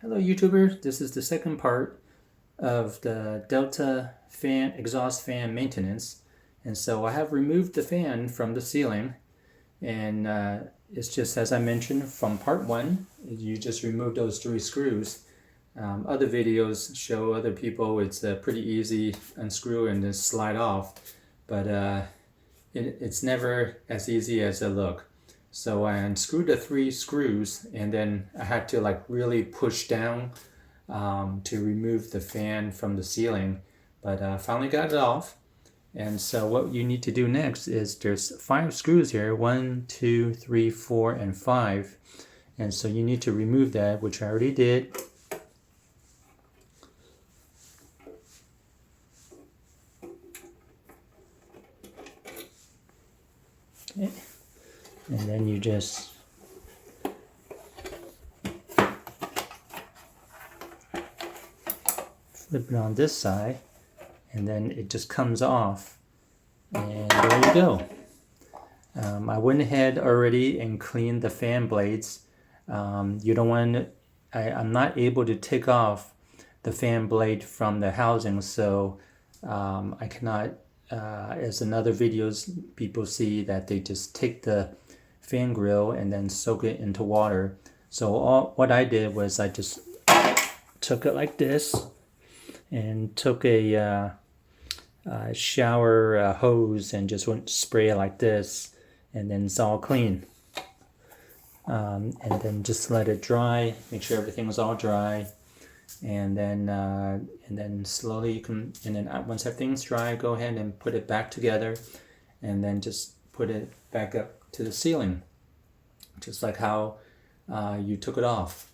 Hello YouTuber, this is the second part of the Delta fan exhaust fan maintenance, and so I have removed the fan from the ceiling, and it's just as I mentioned from part one. You just remove those 3 screws. Other videos show other people it's pretty easy, unscrew and just slide off, but it's never as easy as it looks. So I unscrewed the 3 screws, and then I had to like really push down to remove the fan from the ceiling, but I finally got it off. And so what you need to do next is there's 5 screws here, 1, 2, 3, 4, and 5. And so you need to remove that, which I already did. Okay. And then you just flip it on this side, and then it just comes off, and there you go. I went ahead already and cleaned the fan blades. You don't want I'm not able to take off the fan blade from the housing, so I cannot, as in other videos people see that they just take the fan grill and then soak it into water. So what I did was I just took it like this and took a shower hose and just went spray it like this, and then it's all clean. And then just let it dry, make sure everything was all dry, and then slowly you can, and then once everything's dry, go ahead and put it back together, and then just put it back up to the ceiling, just like how you took it off.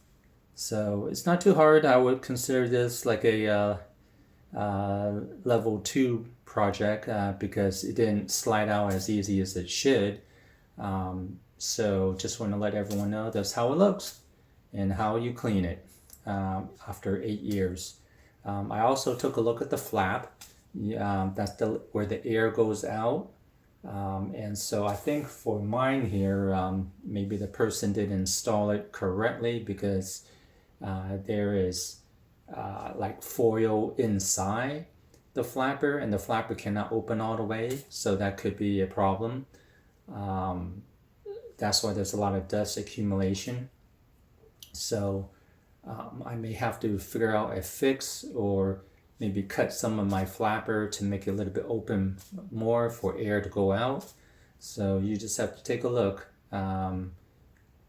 So it's not too hard. I would consider this like a level 2 project because it didn't slide out as easy as it should. So just want to let everyone know that's how it looks and how you clean it after 8 years. I also took a look at the flap. That's where the air goes out. And so I think for mine here, maybe the person didn't install it correctly, because there is like foil inside the flapper, and the flapper cannot open all the way, so that could be a problem. That's why there's a lot of dust accumulation. So I may have to figure out a fix, or maybe cut some of my flapper to make it a little bit open more for air to go out. So you just have to take a look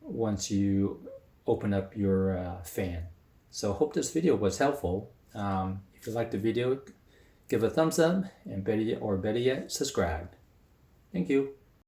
once you open up your fan. So hope this video was helpful. If you liked the video, give a thumbs up, and better yet, subscribe. Thank you.